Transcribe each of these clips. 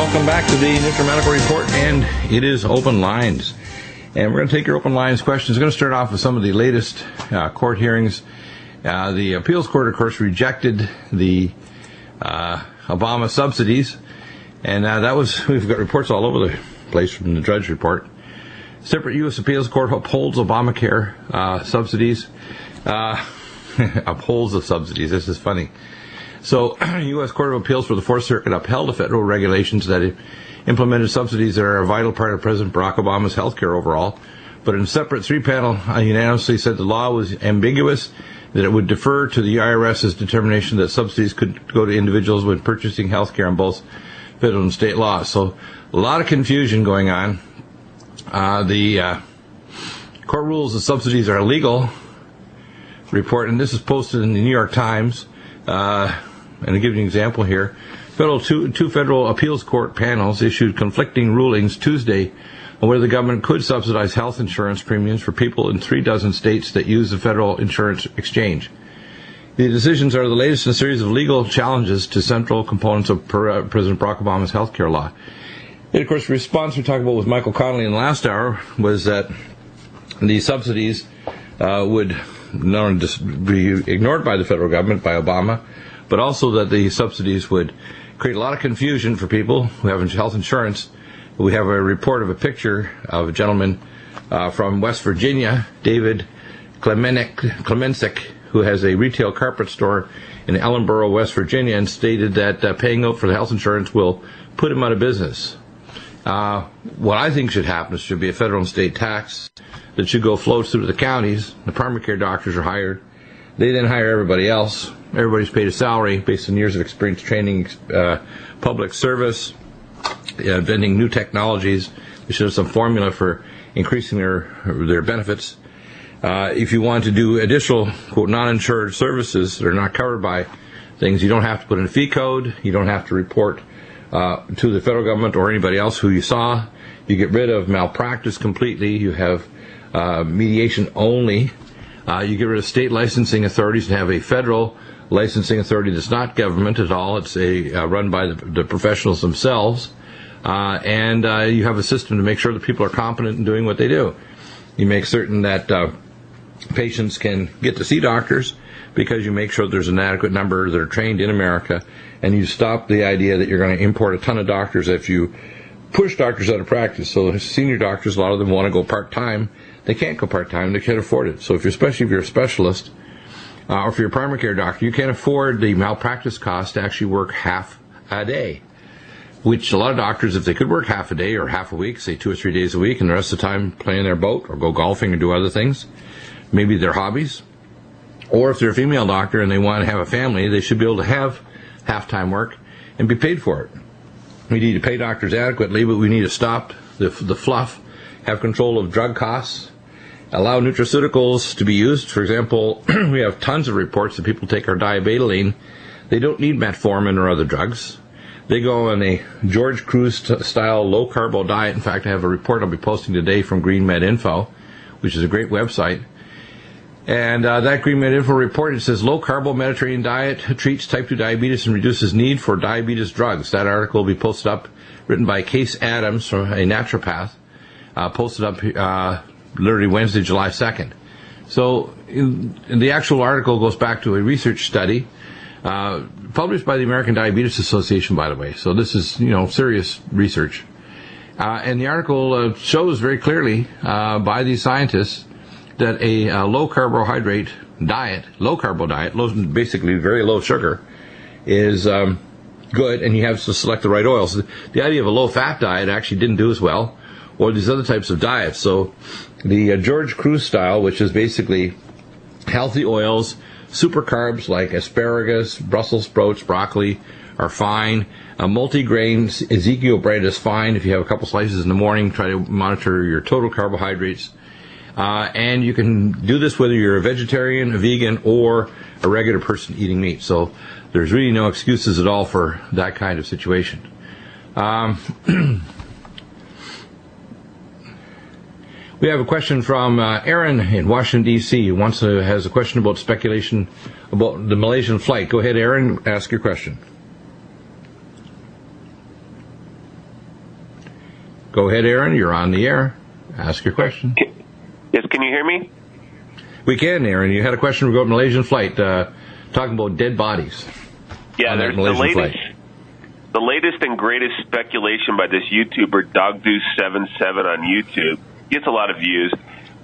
welcome back to the Nutrimedical Report, and it is open lines. And we're going to take your open lines questions. We're going to start off with some of the latest court hearings. The appeals court, of course, rejected the Obama subsidies, and we've got reports all over the place from the Drudge Report. Separate U.S. appeals court upholds Obamacare subsidies. Upholds the subsidies. This is funny. So, U.S. Court of Appeals for the Fourth Circuit upheld the federal regulations that implemented subsidies that are a vital part of President Barack Obama's health care overall. But in a separate three-panel, unanimously said the law was ambiguous, that it would defer to the IRS's determination that subsidies could go to individuals when purchasing health care on both federal and state laws. So, a lot of confusion going on. The court rules the subsidies are illegal report, and this is posted in the New York Times. And to give you an example here, two federal appeals court panels issued conflicting rulings Tuesday on whether the government could subsidize health insurance premiums for people in 36 states that use the federal insurance exchange. The decisions are the latest in a series of legal challenges to central components of President Barack Obama's health care law. And of course, the response we talked about with Michael Connolly in the last hour was that the subsidies would not only just be ignored by the federal government, by Obama, but also that the subsidies would create a lot of confusion for people who have health insurance. We have a report of a picture of a gentleman from West Virginia, David Clemencic, who has a retail carpet store in Ellenboro, West Virginia, and stated that paying out for the health insurance will put him out of business. What I think should happen is should be a federal and state tax that should go flow through the counties. The primary care doctors are hired. They then hire everybody else. Everybody's paid a salary based on years of experience, training, public service, inventing new technologies. They should have some formula for increasing their benefits. If you want to do additional, quote, non-insured services that are not covered by things, you don't have to put in a fee code. You don't have to report to the federal government or anybody else who you saw. You get rid of malpractice completely. You have mediation only. You get rid of state licensing authorities and have a federal licensing authority that's not government at all. It's run by the professionals themselves. And you have a system to make sure that people are competent in doing what they do. You make certain that patients can get to see doctors because you make sure there's an adequate number that are trained in America, and you stop the idea that you're going to import a ton of doctors if you push doctors out of practice. So senior doctors, a lot of them want to go part-time. They can't go part-time. They can't afford it. So especially if you're a specialist or if you're a primary care doctor, you can't afford the malpractice cost to actually work half a day, which a lot of doctors, if they could work half a day or half a week, say 2 or 3 days a week, and the rest of the time play in their boat or go golfing or do other things, maybe their hobbies, or if they're a female doctor and they want to have a family, they should be able to have half-time work and be paid for it. We need to pay doctors adequately, but we need to stop the fluff, have control of drug costs, allow nutraceuticals to be used. For example, we have tons of reports that people take our diabetoline. They don't need metformin or other drugs. They go on a George Cruz-style low-carbo diet. In fact, I have a report I'll be posting today from Green Med Info, which is a great website. And that Green Med Info report, it says low-carbo Mediterranean diet treats type 2 diabetes and reduces need for diabetes drugs. That article will be posted up, written by Case Adams, a naturopath, posted up literally Wednesday, July 2nd. So the actual article goes back to a research study published by the American Diabetes Association, by the way. So this is, serious research. And the article shows very clearly by these scientists that a low-carbohydrate diet, low-carbo diet, basically very low sugar, is good, and you have to select the right oils. The idea of a low-fat diet actually didn't do as well, or these other types of diets. So the George Cruz style, which is basically healthy oils, super carbs like asparagus, Brussels sprouts, broccoli are fine. Multi-grain Ezekiel bread is fine. If you have a couple slices in the morning, try to monitor your total carbohydrates. And you can do this whether you're a vegetarian, a vegan, or a regular person eating meat. So there's really no excuses at all for that kind of situation. We have a question from Aaron in Washington, D.C. who has a question about speculation about the Malaysian flight. Go ahead, Aaron, ask your question. Go ahead, Aaron. You're on the air. Ask your question. Yes, can you hear me? We can, Aaron. You had a question about Malaysian flight, talking about dead bodies. Yeah, there's the latest and greatest speculation by this YouTuber, Dogdoo77 on YouTube. He gets a lot of views.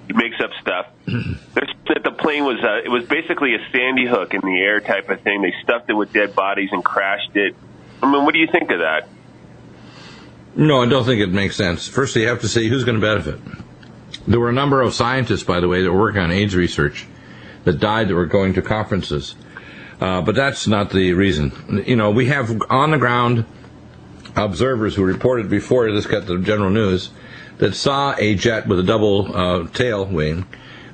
He makes up stuff. That the plane was, it was basically a Sandy Hook in the air type of thing. They stuffed it with dead bodies and crashed it. I mean, what do you think of that? No, I don't think it makes sense. First, you have to say who's going to benefit. There were a number of scientists, by the way, that were working on AIDS research that died that were going to conferences. But that's not the reason. You know, we have on-the-ground observers who reported before this got the general news that saw a jet with a double tail wing,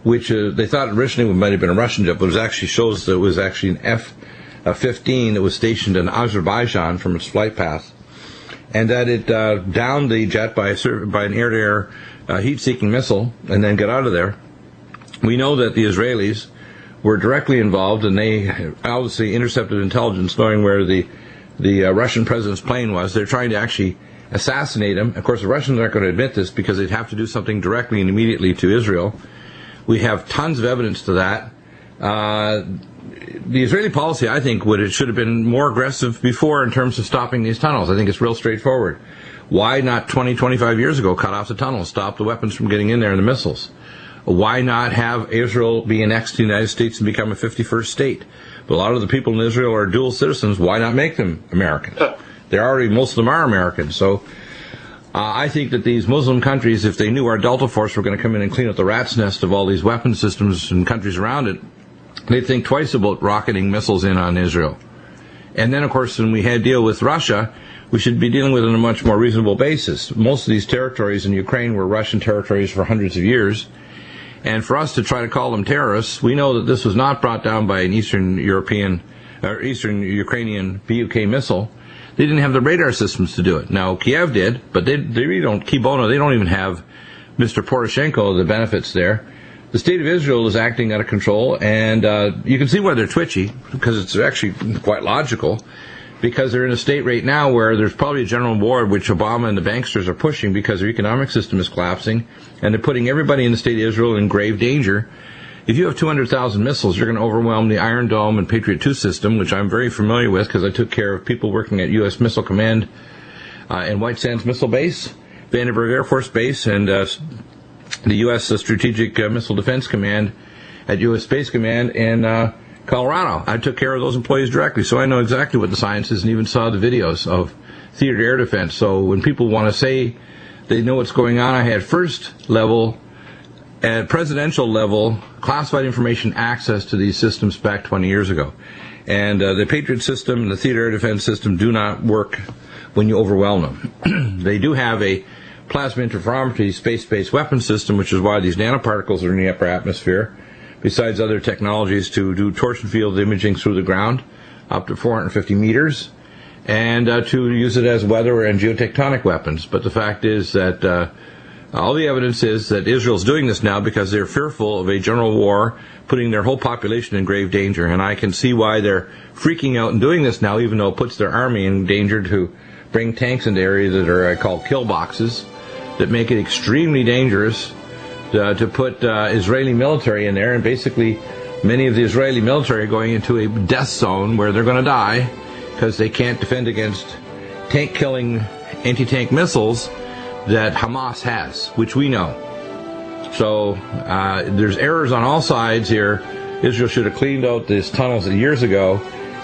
which they thought originally might have been a Russian jet, but it actually shows that it was actually an F-15 that was stationed in Azerbaijan from its flight path, and that it downed the jet by an air-to-air heat-seeking missile and then got out of there. We know that the Israelis were directly involved, and they obviously intercepted intelligence knowing where the Russian president's plane was. They're trying to actually assassinate him. Of course, the Russians aren't going to admit this because they'd have to do something directly and immediately to Israel. We have tons of evidence to that. The Israeli policy, I think, it should have been more aggressive before in terms of stopping these tunnels. I think it's real straightforward. Why not 20, 25 years ago cut off the tunnels, stop the weapons from getting in there and the missiles? Why not have Israel be annexed to the United States and become a 51st state? But a lot of the people in Israel are dual citizens. Why not make them Americans? Most of them are Americans. So I think that these Muslim countries, if they knew our Delta Force were going to come in and clean up the rat's nest of all these weapon systems and countries around it, they'd think twice about rocketing missiles in on Israel. And then, of course, when we had to deal with Russia, we should be dealing with it on a much more reasonable basis. Most of these territories in Ukraine were Russian territories for hundreds of years. And for us to try to call them terrorists, we know that this was not brought down by an Eastern Ukrainian BUK missile. They didn't have the radar systems to do it. Now, Kiev did, but they really don't, they don't even have Mr. Poroshenko, the benefits there. The state of Israel is acting out of control, and you can see why they're twitchy, because it's actually quite logical, because they're in a state right now where there's probably a general war which Obama and the banksters are pushing because their economic system is collapsing, and they're putting everybody in the state of Israel in grave danger. If you have 200,000 missiles, you're going to overwhelm the Iron Dome and Patriot 2 system, which I'm very familiar with because I took care of people working at U.S. Missile Command and White Sands Missile Base, Vandenberg Air Force Base, and the U.S. Strategic Missile Defense Command at U.S. Space Command in Colorado. I took care of those employees directly, so I know exactly what the science is and even saw the videos of theater air defense. So when people want to say they know what's going on, I had first level, at presidential level, classified information access to these systems back 20 years ago. And the Patriot system and the theater air defense system do not work when you overwhelm them. They do have a plasma interferometry space-based weapon system, which is why these nanoparticles are in the upper atmosphere, besides other technologies to do torsion field imaging through the ground up to 450 meters, and to use it as weather and geotectonic weapons. But the fact is that all the evidence is that Israel's doing this now because they're fearful of a general war, putting their whole population in grave danger. And I can see why they're freaking out and doing this now, even though it puts their army in danger to bring tanks into areas that are called kill boxes, that make it extremely dangerous to put Israeli military in there. And basically, many of the Israeli military are going into a death zone where they're going to die because they can't defend against tank-killing anti-tank missiles that Hamas has, which we know. So there's errors on all sides here. Israel should have cleaned out these tunnels years ago,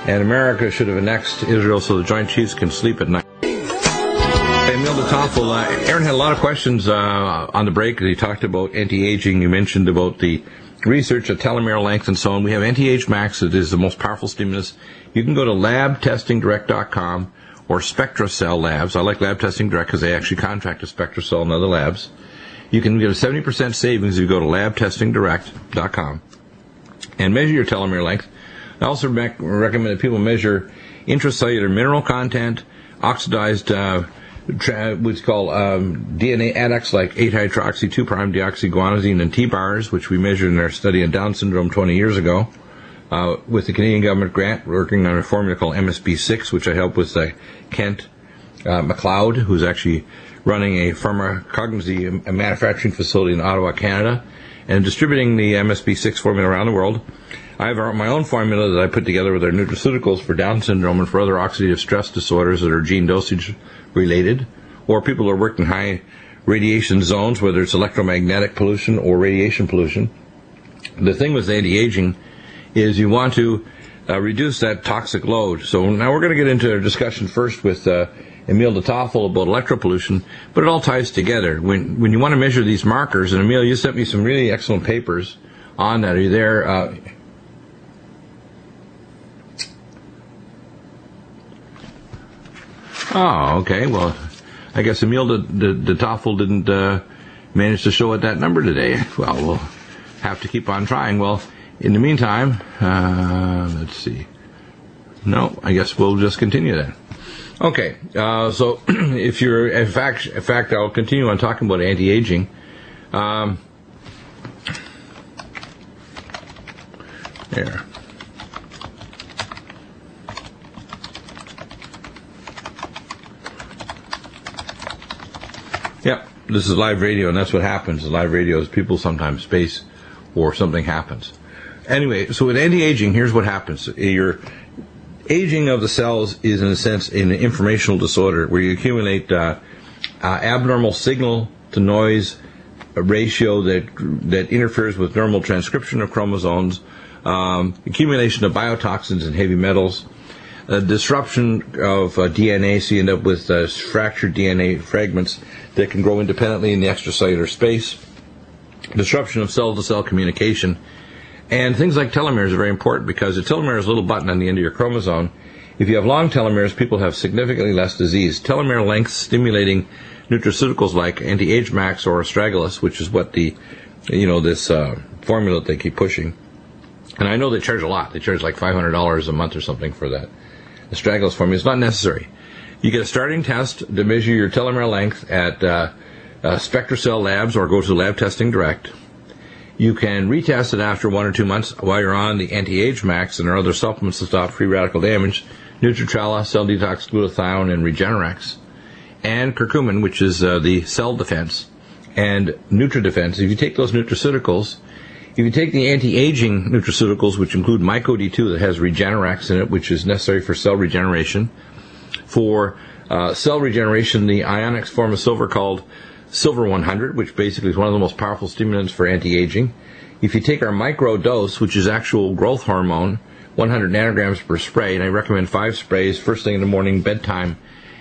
and America should have annexed Israel so the Joint Chiefs can sleep at night. EMILE, DeTOFFLE, Aaron had a lot of questions on the break. He talked about anti-aging. You mentioned about the research of telomere length and so on. We have anti-age max. It is the most powerful stimulus. You can go to labtestingdirect.com or SpectraCell Labs. I like Lab Testing Direct because they actually contract with SpectraCell and other labs. You can get a 70% savings if you go to labtestingdirect.com and measure your telomere length. I also recommend that people measure intracellular mineral content, oxidized what's called DNA adducts like 8-hydroxy 2'-deoxyguanosine and T-bars, which we measured in our study on Down syndrome 20 years ago. With the Canadian government grant, working on a formula called MSB6, which I helped with Kent McLeod, who's actually running a pharmacognosy manufacturing facility in Ottawa, Canada, and distributing the MSB6 formula around the world. I have my own formula that I put together with our nutraceuticals for Down syndrome and for other oxidative stress disorders that are gene dosage related, or people who are working in high radiation zones, whether it's electromagnetic pollution or radiation pollution. The thing with anti-aging is you want to reduce that toxic load. So now we're going to get into a discussion first with EMILE DeTOFFLE about electropollution, but it all ties together. When you want to measure these markers, and EMILE, you sent me some really excellent papers on that. Are you there? Oh, okay. Well, I guess EMILE DeTOFFLE didn't manage to show at that number today. Well, we'll have to keep on trying. Well, in the meantime, let's see. No, I guess we'll just continue then. Okay, so if you're, in fact, I'll continue on talking about anti-aging. There. Yep, this is live radio, and that's what happens. Live radio is people sometimes space or something happens. Anyway, so with anti-aging, here's what happens. Your aging of the cells is, in a sense, an informational disorder where you accumulate abnormal signal-to-noise ratio that interferes with normal transcription of chromosomes, accumulation of biotoxins and heavy metals, disruption of DNA, so you end up with fractured DNA fragments that can grow independently in the extracellular space, disruption of cell-to-cell communication, and things like telomeres are very important because a telomere is a little button on the end of your chromosome. If you have long telomeres, people have significantly less disease. Telomere length stimulating nutraceuticals like anti-age max or astragalus, which is what this formula that they keep pushing. And I know they charge a lot. They charge like $500 a month or something for that astragalus formula. It's not necessary. You get a starting test to measure your telomere length at SpectraCell Labs or go to Lab Testing Direct. You can retest it after 1 or 2 months while you're on the anti-age max and our other supplements to stop free radical damage, Nutritrella, Cell Detox, Glutathione, and Regenerex, and curcumin, which is the cell defense, and NutriDefense. If you take those nutraceuticals, if you take the anti-aging nutraceuticals, which include MycoD2 that has Regenerex in it, which is necessary for cell regeneration, for cell regeneration, the ionics form of silver called Silver 100, which basically is one of the most powerful stimulants for anti-aging. If you take our micro dose, which is actual growth hormone, 100 nanograms per spray, and I recommend 5 sprays first thing in the morning, bedtime,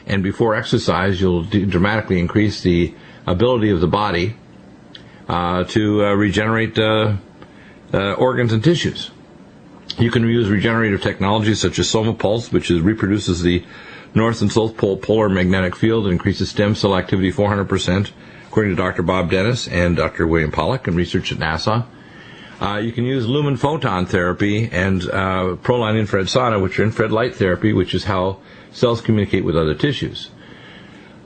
and before exercise, you'll dramatically increase the ability of the body to regenerate organs and tissues. You can use regenerative technologies such as SomaPulse, which reproduces the north and south pole polar magnetic field and increases stem cell activity 400%, according to Dr. Bob Dennis and Dr. William Pollack and research at NASA. You can use lumen photon therapy and proline infrared sauna, which are infrared light therapy, which is how cells communicate with other tissues.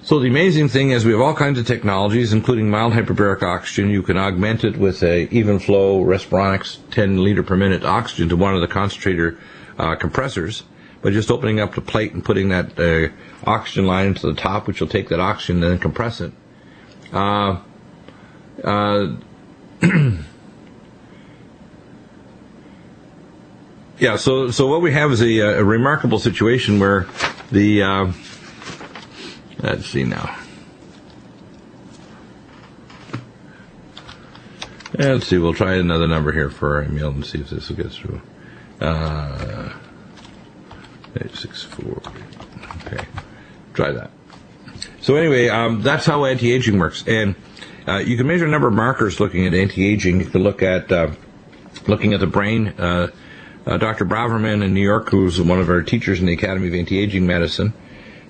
So the amazing thing is we have all kinds of technologies, including mild hyperbaric oxygen. You can augment it with a even flow Respironics 10 liter per minute oxygen to one of the concentrator compressors by just opening up the plate and putting that oxygen line into the top, which will take that oxygen and then compress it. Yeah, so what we have is a remarkable situation where the let's see now. Let's see, we'll try another number here for EMILE and see if this will get through. 864. Okay, try that. So anyway, that's how anti-aging works, and you can measure a number of markers looking at anti-aging. You can look at looking at the brain. Dr. Braverman in New York, who's one of our teachers in the Academy of Anti-Aging Medicine,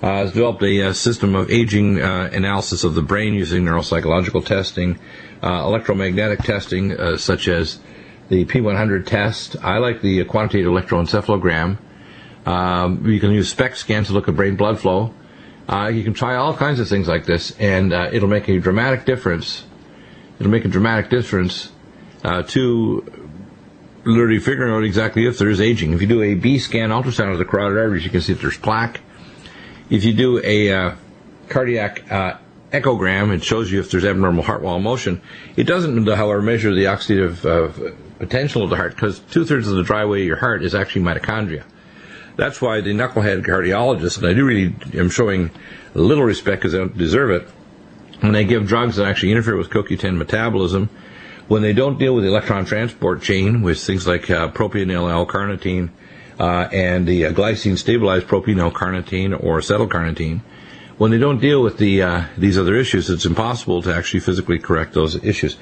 has developed a system of aging analysis of the brain using neuropsychological testing, electromagnetic testing, such as the P100 test. I like the quantitative electroencephalogram. You can use SPECT scan to look at brain blood flow. You can try all kinds of things like this, and it'll make a dramatic difference. It'll make a dramatic difference to literally figuring out exactly if there is aging. If you do a B scan ultrasound of the carotid arteries, you can see if there's plaque. if you do a cardiac echogram, it shows you if there's abnormal heart wall motion. It doesn't, however, measure the oxidative potential of the heart, because 2/3 of the dry weight of your heart is actually mitochondria. That's why the knucklehead cardiologists, and I do really am showing a little respect because they don't deserve it, when they give drugs that actually interfere with CoQ10 metabolism, when they don't deal with the electron transport chain with things like propionyl L-carnitine and the glycine-stabilized propionyl carnitine or acetylcarnitine, when they don't deal with these other issues, it's impossible to actually physically correct those issues.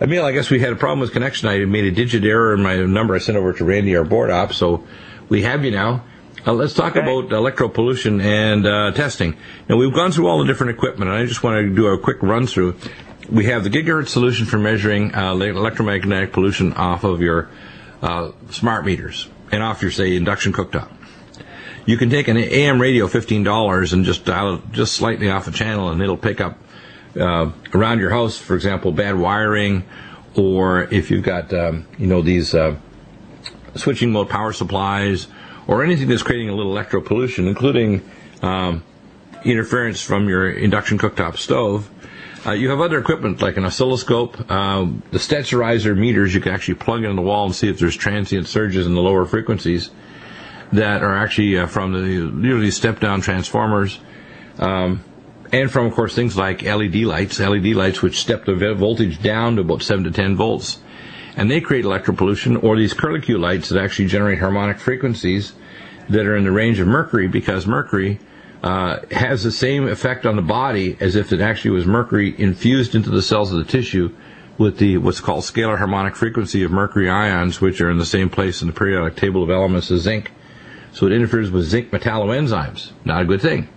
Emile, I guess we had a problem with connection. I made a digit error in my number I sent over to Randy, our board op, so we have you now. Let's talk about electropollution and testing. Now, we've gone through all the different equipment, and I just want to do a quick run-through. We have the gigahertz solution for measuring electromagnetic pollution off of your smart meters and off your, say, induction cooktop. You can take an AM radio, $15, and just dial it just slightly off a channel, and it'll pick up around your house, for example, bad wiring, or if you've got these switching mode power supplies, or anything that's creating a little electropollution, including interference from your induction cooktop stove. You have other equipment like an oscilloscope, the stetserizer meters. You can actually plug into the wall and see if there's transient surges in the lower frequencies that are actually from the step-down transformers, and from, of course, things like LED lights which step the voltage down to about 7 to 10 volts. And they create electropollution, or these curlicue lights that actually generate harmonic frequencies that are in the range of mercury, because mercury has the same effect on the body as if it actually was mercury infused into the cells of the tissue with the what's called scalar harmonic frequency of mercury ions, which are in the same place in the periodic table of elements as zinc. So it interferes with zinc metalloenzymes. Not a good thing.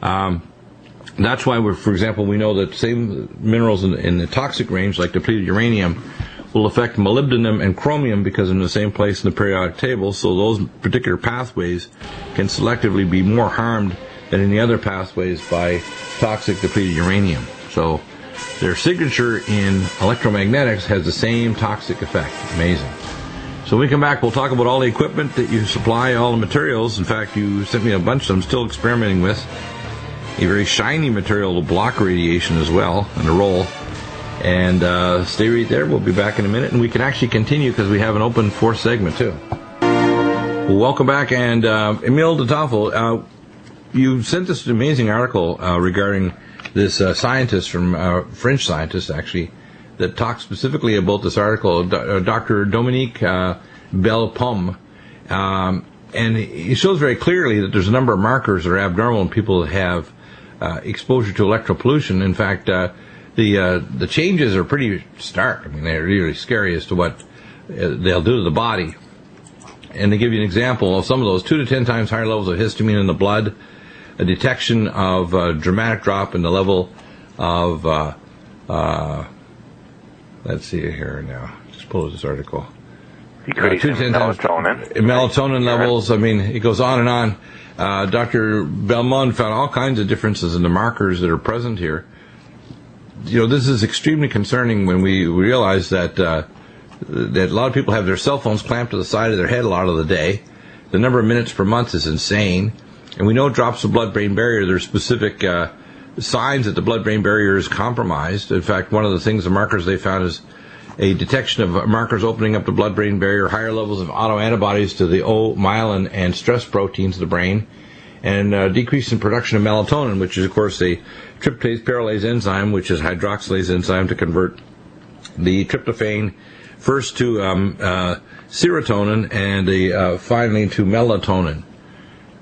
That's why, for example, we know that same minerals in the toxic range, like depleted uranium, will affect molybdenum and chromium because they're in the same place in the periodic table, so those particular pathways can selectively be more harmed than any other pathways by toxic depleted uranium. So their signature in electromagnetics has the same toxic effect. Amazing. So when we come back, we'll talk about all the equipment that you supply, all the materials. In fact, you sent me a bunch that I'm still experimenting with. A very shiny material will block radiation as well, and a roll. And stay right there. We'll be back in a minute, and we can actually continue because we have an open fourth segment too. Well, welcome back, and EMILE DeTOFFLE, you sent us an amazing article regarding this scientist from French scientist actually that talks specifically about this article, Dr. Dominique Belpomme, and he shows very clearly that there's a number of markers that are abnormal in people that have exposure to electropollution. In fact, the changes are pretty stark. I mean, they're really scary as to what they'll do to the body. And to give you an example of some of those, 2 to 10 times higher levels of histamine in the blood, a detection of a dramatic drop in the level of, let's see here now, just pull this article. Decreasing melatonin levels. I mean, it goes on and on. Dr. Belmont found all kinds of differences in the markers that are present here. This is extremely concerning when we realize that a lot of people have their cell phones clamped to the side of their head a lot of the day. The number of minutes per month is insane. And we know it drops the blood-brain barrier. There's specific signs that the blood-brain barrier is compromised. In fact, one of the things, the markers they found is a detection of markers opening up the blood-brain barrier, higher levels of autoantibodies to the myelin and stress proteins of the brain, and decrease in production of melatonin, which is, of course, a tryptase paralase enzyme, which is hydroxylase enzyme to convert the tryptophan first to serotonin and finally to melatonin.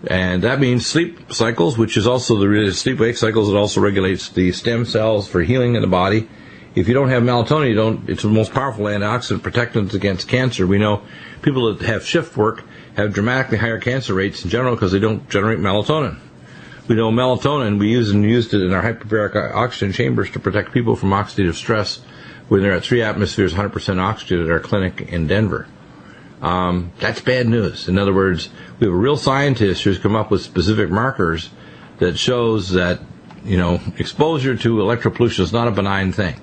And that means sleep cycles, which is also the sleep-wake cycles. It also regulates the stem cells for healing in the body. If you don't have melatonin, it's the most powerful antioxidant protectant against cancer. We know people that have shift work have dramatically higher cancer rates in general because they don't generate melatonin. We know melatonin, we used it in our hyperbaric oxygen chambers to protect people from oxidative stress when they're at 3 atmospheres, 100% oxygen at our clinic in Denver. That's bad news. In other words, we have a real scientist who's come up with specific markers that shows that, exposure to electropollution is not a benign thing.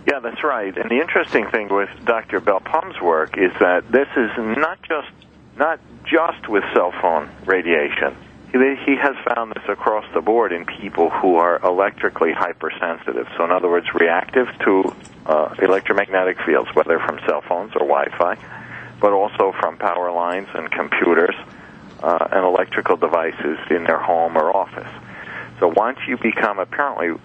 Yeah, that's right. And the interesting thing with Dr. Belpomme's work is that this is not just not just with cell phone radiation. He has found this across the board in people who are electrically hypersensitive. So in other words, reactive to electromagnetic fields, whether from cell phones or Wi-Fi, but also from power lines and computers and electrical devices in their home or office. So once you become, apparently,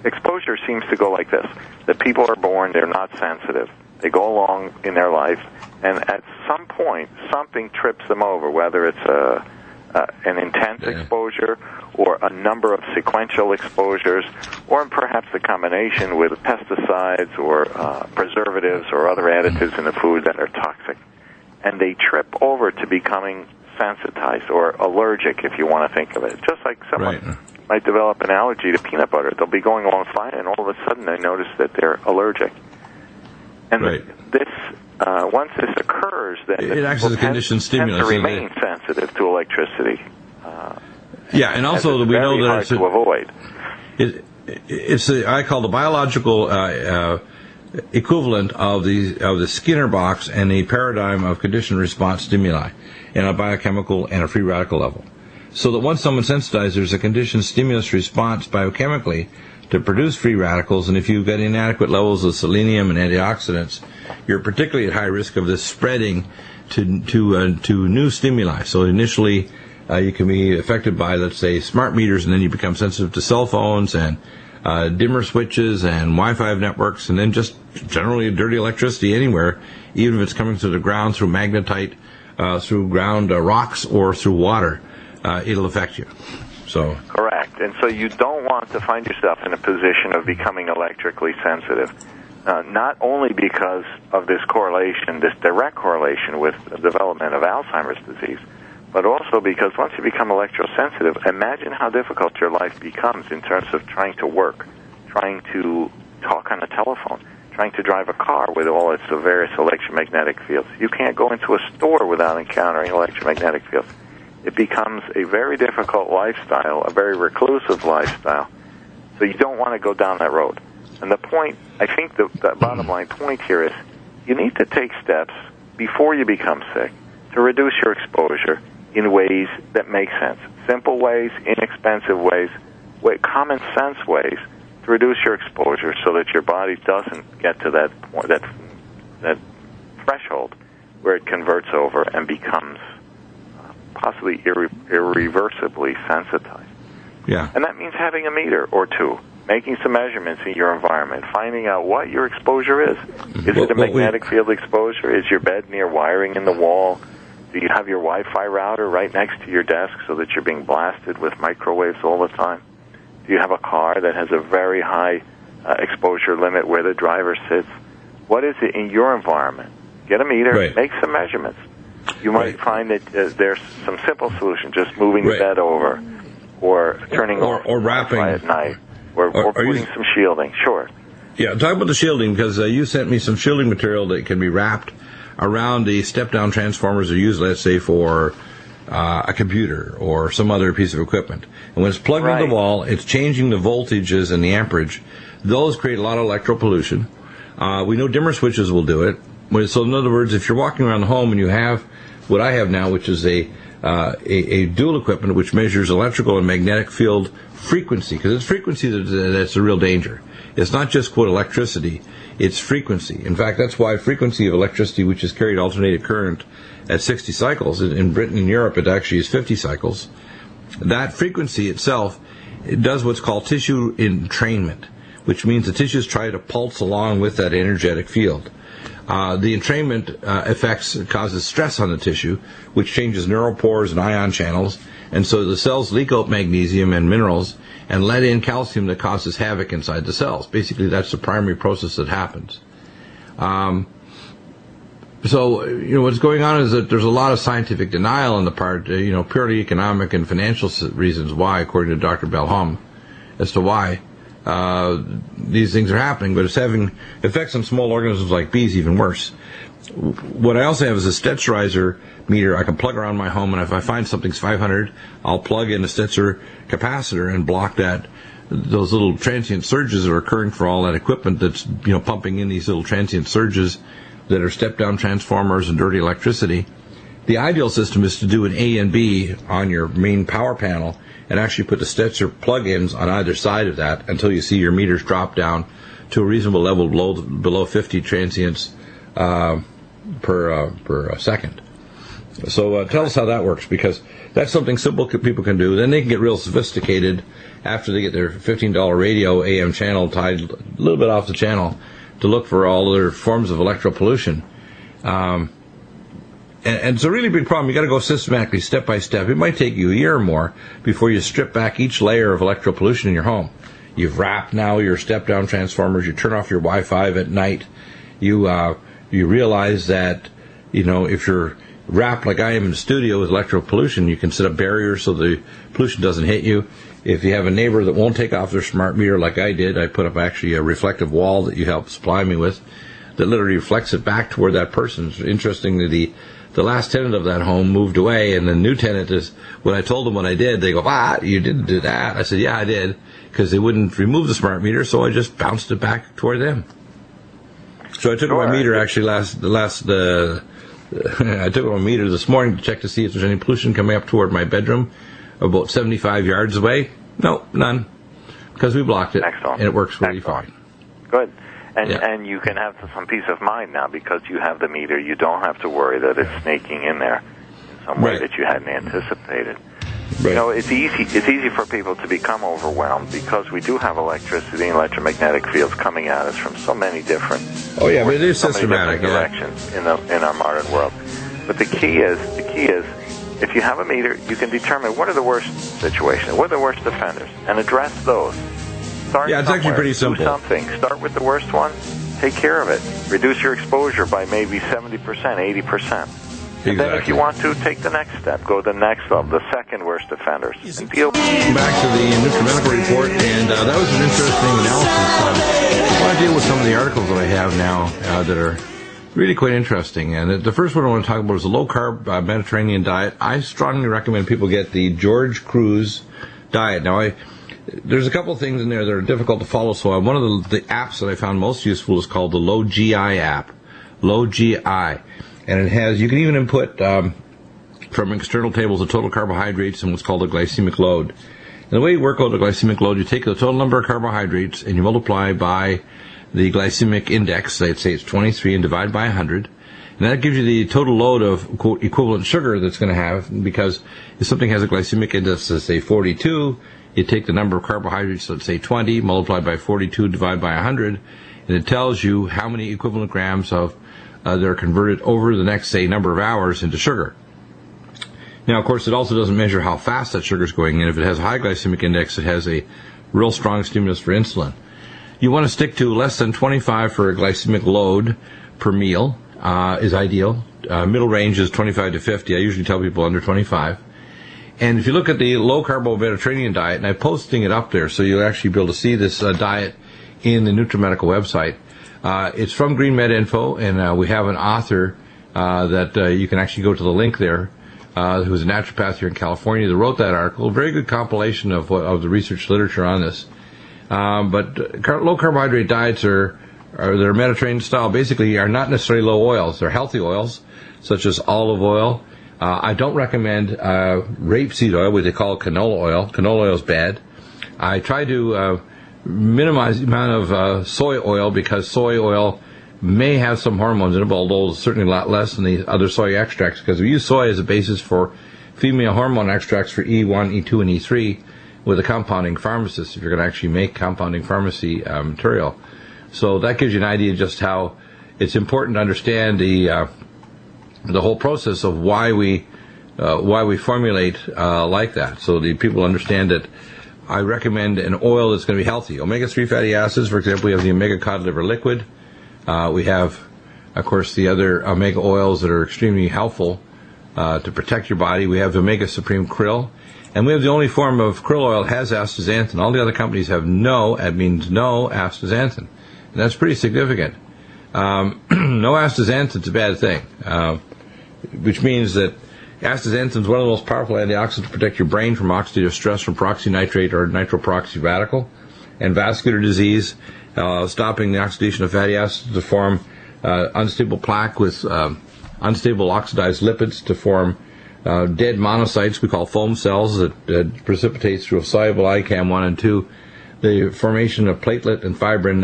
exposure seems to go like this. The people are born, they're not sensitive. They go along in their life, and at some point, something trips them over, whether it's an intense exposure or a number of sequential exposures, or perhaps the combination with pesticides or preservatives or other additives in the food that are toxic. And they trip over to becoming sensitized or allergic, if you want to think of it. Just like someone might develop an allergy to peanut butter. They'll be going along fine, and all of a sudden they notice that they're allergic. And this, once this occurs, then it acts as a conditioned stimulus. Tend to remain sensitive to electricity. And also we know that hard to avoid. It's I call the biological equivalent of the Skinner box and the paradigm of conditioned response stimuli in a biochemical and a free radical level. So that once someone's sensitized, there's a conditioned stimulus response biochemically to produce free radicals, and if you've got inadequate levels of selenium and antioxidants, you're particularly at high risk of this spreading to new stimuli. So initially, you can be affected by, let's say, smart meters, and then you become sensitive to cell phones and dimmer switches and Wi-Fi networks, and then just generally dirty electricity anywhere, even if it's coming through the ground, through magnetite, through ground rocks, or through water, it'll affect you. So correct. And so you don't want to find yourself in a position of becoming electrically sensitive, not only because of this correlation, this direct correlation with the development of Alzheimer's disease, but also because once you become electrosensitive, imagine how difficult your life becomes in terms of trying to work, trying to talk on a telephone, trying to drive a car with all its various electromagnetic fields. You can't go into a store without encountering electromagnetic fields. It becomes a very difficult lifestyle, a very reclusive lifestyle. So you don't want to go down that road. And the point, I think the bottom line point here is you need to take steps before you become sick to reduce your exposure in ways that make sense. Simple ways, inexpensive ways, common sense ways to reduce your exposure so that your body doesn't get to that point, that threshold where it converts over and becomes possibly irreversibly sensitized. Yeah. And that means having a meter or two, making some measurements in your environment, finding out what your exposure is. Is it a magnetic field exposure? Is your bed near wiring in the wall? Do you have your Wi-Fi router right next to your desk so that you're being blasted with microwaves all the time? Do you have a car that has a very high exposure limit where the driver sits? What is it in your environment? Get a meter, make some measurements. You might find that there's some simple solution, just moving the bed over, or turning off or wrapping at night, or putting some shielding. Sure. Yeah, talk about the shielding, because you sent me some shielding material that can be wrapped around the step-down transformers that are used, let's say, for a computer or some other piece of equipment. And when it's plugged into the wall, it's changing the voltages and the amperage. Those create a lot of electropollution. We know dimmer switches will do it. So in other words, if you're walking around the home and you have what I have now, which is a dual equipment which measures electrical and magnetic field frequency, because it's frequency that's the real danger. It's not just, quote, electricity, it's frequency. In fact, that's why frequency of electricity, which is carried alternating current at 60 cycles, in Britain and Europe it actually is 50 cycles, that frequency itself, it does what's called tissue entrainment, which means the tissues try to pulse along with that energetic field. The entrainment effects causes stress on the tissue, which changes neural pores and ion channels, and so the cells leak out magnesium and minerals and let in calcium that causes havoc inside the cells. Basically, that's the primary process that happens. So, what's going on is that there's a lot of scientific denial on the part, purely economic and financial reasons why, according to Dr. Belham, as to why these things are happening, but it's having effects on small organisms like bees even worse. What I also have is a Stetzerizer meter I can plug around my home, and if I find something's 500, I'll plug in a Stetzer capacitor and block those little transient surges that are occurring for all that equipment that's pumping in these little transient surges that are step-down transformers and dirty electricity. The ideal system is to do an A and B on your main power panel and actually put the Stetzer plug-ins on either side of that until you see your meters drop down to a reasonable level below 50 transients per second. So tell us how that works, because that's something simple people can do. Then they can get real sophisticated after they get their $15 radio AM channel tied a little bit off the channel to look for all other forms of electropollution. And it's a really big problem. You got to go systematically, step by step. It might take you a year or more before you strip back each layer of electropollution in your home. You've wrapped now your step-down transformers. You turn off your Wi-Fi at night. You realize that, if you're wrapped like I am in the studio with electropollution, you can set up barriers so the pollution doesn't hit you. If you have a neighbor that won't take off their smart meter like I did, I put up actually a reflective wall that you helped supply me with that literally reflects it back toward that person. It's interesting that the last tenant of that home moved away, and the new tenant when I told them what I did, they go, you didn't do that. I said, yeah, I did, because they wouldn't remove the smart meter, so I just bounced it back toward them. So I took my meter actually I took my meter this morning to check to see if there's any pollution coming up toward my bedroom about 75 yards away. No, none, because we blocked it. Excellent. And it works really fine. Good. And you can have some peace of mind now because you have the meter. You don't have to worry that it's snaking in there in some way that you hadn't anticipated. Right. It's easy for people to become overwhelmed because we do have electricity and electromagnetic fields coming at us from so many different but it is systematic directions in our modern world. But the key is if you have a meter, you can determine what are the worst situations, what are the worst offenders, and address those. It's actually pretty simple. Do something. Start with the worst one. Take care of it. Reduce your exposure by maybe 70%, 80%. And then if you want to, take the next step. Go to the next level, the second worst offenders. And deal. Back to the Nutrimedical report, and that was an interesting analysis. I want to deal with some of the articles that I have now that are really quite interesting. And the first one I want to talk about is a low-carb Mediterranean diet. I strongly recommend people get the George Cruz diet. Now, there's a couple of things in there that are difficult to follow, so one of the apps that I found most useful is called the Low GI app. Low GI. And you can even input from external tables the total carbohydrates and what's called a glycemic load. And the way you work out the glycemic load, you take the total number of carbohydrates and you multiply by the glycemic index, let's say it's 23, and divide by 100. And that gives you the total load of, quote, equivalent sugar that's going to have, because if something has a glycemic index, let's say 42, you take the number of carbohydrates, let's say 20, multiply by 42, divide by 100, and it tells you how many equivalent grams of that are converted over the next, say, number of hours into sugar. Now, of course, it also doesn't measure how fast that sugar is going in. If it has a high glycemic index, it has a real strong stimulus for insulin. You want to stick to less than 25 for a glycemic load per meal is ideal. Middle range is 25 to 50. I usually tell people under 25. And if you look at the low-carbo Mediterranean diet, and I'm posting it up there so you'll actually be able to see this diet in the Nutrimedical website. It's from Green Med Info, and we have an author that you can actually go to the link there, who's a naturopath here in California that wrote that article. A very good compilation of the research literature on this. But low carbohydrate diets they're Mediterranean style, basically are not necessarily low oils. They're healthy oils, such as olive oil. I don't recommend rapeseed oil, what they call canola oil. Canola oil is bad. I try to minimize the amount of soy oil, because soy oil may have some hormones in it, although certainly a lot less than the other soy extracts, because we use soy as a basis for female hormone extracts for E1, E2, and E3 with a compounding pharmacist, if you're going to actually make compounding pharmacy material. So that gives you an idea just how it's important to understand the whole process of why we formulate like that, so the people understand that. I recommend an oil that's going to be healthy. Omega-3 fatty acids, for example, we have the omega cod liver liquid. We have, of course, the other omega oils that are extremely helpful to protect your body. We have Omega Supreme Krill. And we have the only form of krill oil that has astaxanthin. All the other companies have no astaxanthin. And that's pretty significant. No astaxanthin is a bad thing, which means that astaxanthin is one of the most powerful antioxidants to protect your brain from oxidative stress from peroxynitrate or nitroperoxy radical, and vascular disease, stopping the oxidation of fatty acids to form unstable plaque with unstable oxidized lipids to form dead monocytes we call foam cells that precipitates through a soluble ICAM 1 and 2. The formation of platelet and fibrin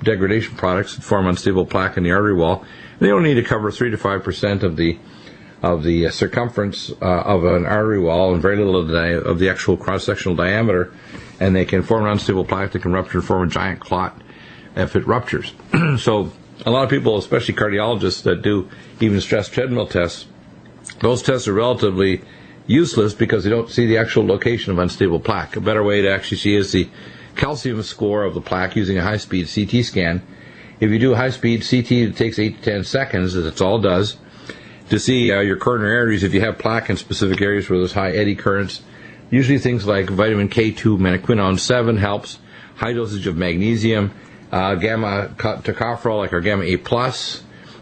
degradation products that form unstable plaque in the artery wall. They only need to cover 3 to 5% of the circumference of an artery wall and very little of the actual cross-sectional diameter, and they can form an unstable plaque that can rupture and form a giant clot if it ruptures. So a lot of people, especially cardiologists that do even stress treadmill tests, those tests are relatively useless because they don't see the actual location of unstable plaque. A better way to actually see is the calcium score of the plaque using a high-speed CT scan. If you do a high-speed CT, it takes 8 to 10 seconds, as that's all it does, to see your coronary arteries if you have plaque in specific areas where there's high eddy currents. Usually things like vitamin K2, menaquinone 7 helps, high dosage of magnesium, gamma tocopherol like our gamma A+,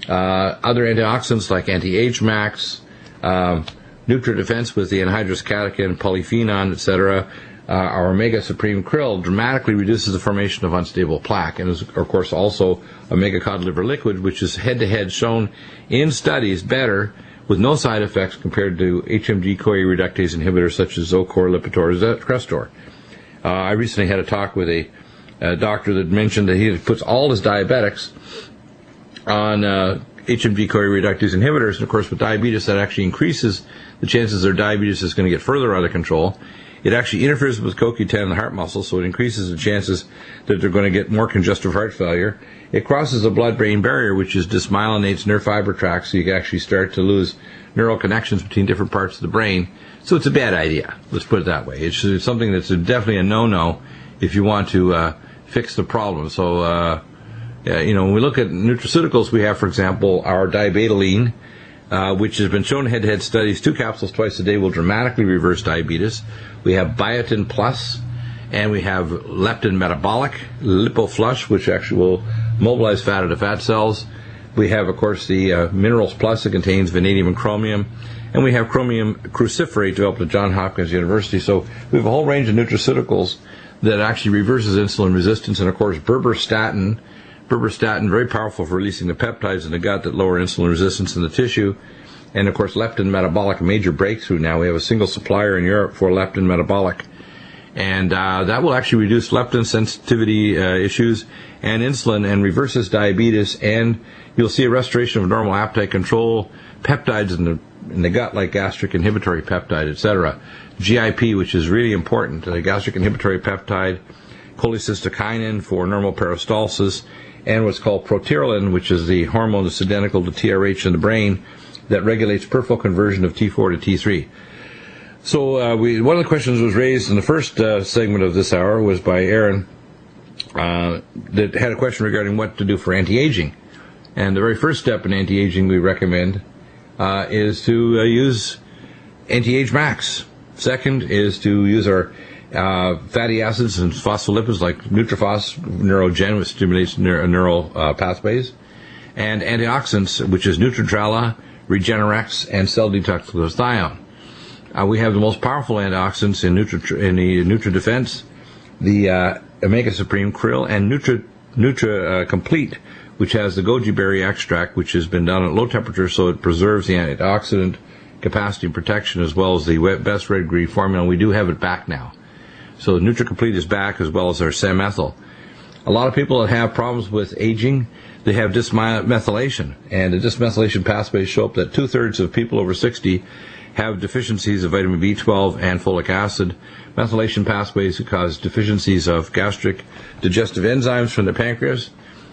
other antioxidants like anti-age max, NutriDefense with the anhydrous catechin, polyphenol, etc. Our Omega Supreme Krill dramatically reduces the formation of unstable plaque, and is, of course, also Omega Cod Liver Liquid, which is head-to-head shown in studies better with no side effects compared to HMG-CoA reductase inhibitors such as Zocor, Lipitor, or Crestor. I recently had a talk with a doctor that mentioned that he puts all his diabetics on HMG-CoA reductase inhibitors, and of course with diabetes that actually increases the chances their diabetes is going to get further out of control. It actually interferes with CoQ10 in the heart muscle, so it increases the chances that they're going to get more congestive heart failure. It crosses the blood-brain barrier, which is dismyelinates nerve fiber tracts, so you can actually start to lose neural connections between different parts of the brain. So it's a bad idea. Let's put it that way. It's something that's definitely a no-no if you want to fix the problem. So, when we look at nutraceuticals, we have, for example, our dibetaline, which has been shown in head-to-head studies. 2 capsules twice a day will dramatically reverse diabetes. We have Biotin Plus, and we have Leptin Metabolic, LipoFlush, which actually will mobilize fat into fat cells. We have, of course, the Minerals Plus that contains vanadium and chromium, and we have chromium cruciferate developed at Johns Hopkins University. So we have a whole range of nutraceuticals that actually reverses insulin resistance, and of course berberstatin, very powerful for releasing the peptides in the gut that lower insulin resistance in the tissue. And, of course, leptin metabolic, a major breakthrough now. We have a single supplier in Europe for leptin metabolic. And that will actually reduce leptin sensitivity issues and insulin and reverses diabetes. And you'll see a restoration of normal appetite control, peptides in the gut like gastric inhibitory peptide, etc. GIP, which is really important, gastric inhibitory peptide, cholecystokinin for normal peristalsis, and what's called proteolin, which is the hormone that's identical to TRH in the brain that regulates peripheral conversion of T4 to T3. So one of the questions was raised in the first segment of this hour was by Aaron that had a question regarding what to do for anti-aging. And the very first step in anti-aging we recommend is to use Anti-Age Max. Second is to use our fatty acids and phospholipids like Nutrifos Neurogen, which stimulates neural pathways, and antioxidants, which is Nutritrella, Regenerex, and cell detox glutathione. We have the most powerful antioxidants in the NutriDefense, the Omega Supreme Krill, and Nutra Complete, which has the goji berry extract, which has been done at low temperature, so it preserves the antioxidant capacity and protection, as well as the best red green formula. We do have it back now. So Nutra Complete is back, as well as our Samethyl. A lot of people that have problems with aging, they have dysmethylation, and the dysmethylation pathways show up that 2/3 of people over 60 have deficiencies of vitamin B12 and folic acid. Methylation pathways cause deficiencies of gastric digestive enzymes from the pancreas,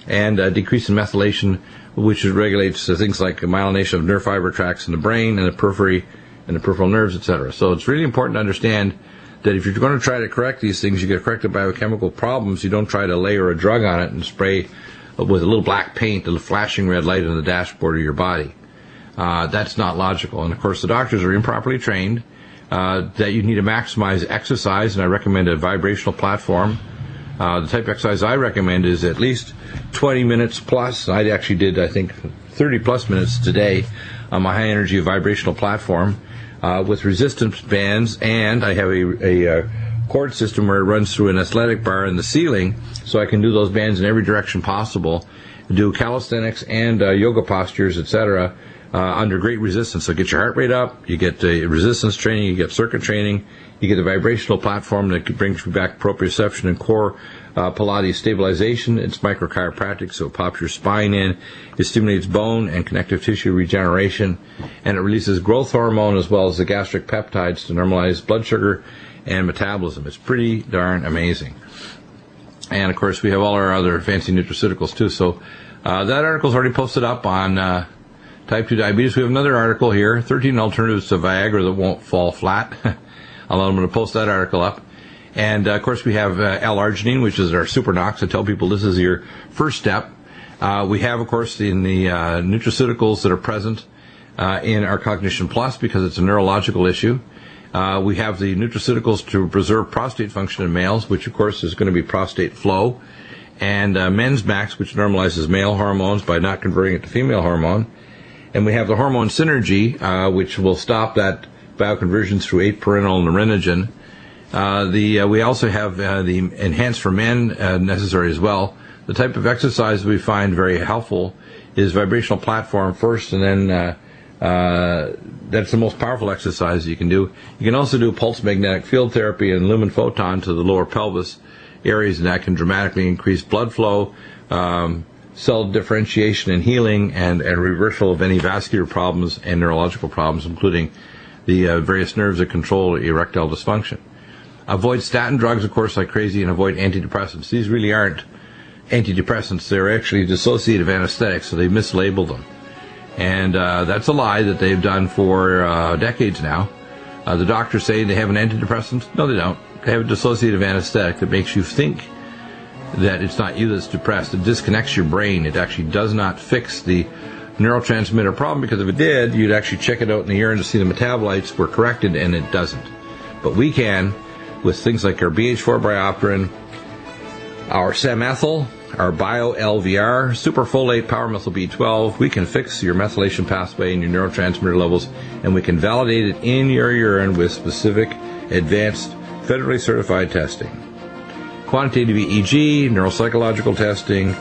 and decrease in methylation, which regulates things like myelination of nerve fiber tracts in the brain and the periphery and the peripheral nerves, etc. So it's really important to understand that if you're going to try to correct these things, you get corrected biochemical problems. You don't try to layer a drug on it and spray with a little black paint, a flashing red light on the dashboard of your body. That's not logical. And, of course, the doctors are improperly trained that you need to maximize exercise, and I recommend a vibrational platform. The type of exercise I recommend is at least 20 minutes plus. I actually did, I think, 30-plus minutes today on my high-energy vibrational platform with resistance bands, and I have a cord system where it runs through an athletic bar in the ceiling, so I can do those bands in every direction possible, do calisthenics and yoga postures, etc., under great resistance. So get your heart rate up, you get resistance training, you get circuit training, you get a vibrational platform that brings you back proprioception and core Pilates stabilization. It's microchiropractic, so it pops your spine in. It stimulates bone and connective tissue regeneration, and it releases growth hormone as well as the gastric peptides to normalize blood sugar and metabolism. It's pretty darn amazing. And, of course, we have all our other fancy nutraceuticals, too. So that article's already posted up on type 2 diabetes. We have another article here, 13 alternatives to Viagra that won't fall flat. I'm going to post that article up. And, of course, we have L-arginine, which is our Supernox. I tell people this is your first step. We have, of course, in the nutraceuticals that are present in our Cognition Plus because it's a neurological issue. We have the nutraceuticals to preserve prostate function in males, which, of course, is going to be prostate flow. And Men's Max, which normalizes male hormones by not converting it to female hormone. And we have the hormone synergy, which will stop that bioconversions through 8-perennyl nerinogen. We also have the Enhanced for Men necessary as well. The type of exercise we find very helpful is vibrational platform first, and then that's the most powerful exercise you can do. You can also do pulse magnetic field therapy and lumen photon to the lower pelvis areas, and that can dramatically increase blood flow, cell differentiation and healing, and reversal of any vascular problems and neurological problems, including the various nerves that control erectile dysfunction. Avoid statin drugs, of course, like crazy, and avoid antidepressants. These really aren't antidepressants. They're actually dissociative anesthetics, so they mislabeled them. And that's a lie that they've done for decades now. The doctors say they have an antidepressant. No, they don't. They have a dissociative anesthetic that makes you think that it's not you that's depressed. It disconnects your brain. It actually does not fix the neurotransmitter problem, because if it did, you'd actually check it out in the urine to see the metabolites were corrected, and it doesn't. But we can, with things like our BH4 Biopterin, our SEM-ethyl, our Bio-LVR, superfolate, power methyl B12, we can fix your methylation pathway and your neurotransmitter levels, and we can validate it in your urine with specific, advanced, federally certified testing. Quantitative EEG, neuropsychological testing,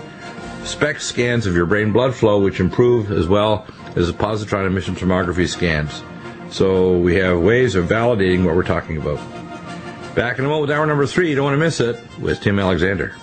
SPECT scans of your brain blood flow, which improve as well as positron emission tomography scans. So we have ways of validating what we're talking about. Back in a moment with hour number 3. You don't want to miss it with Tim Alexander.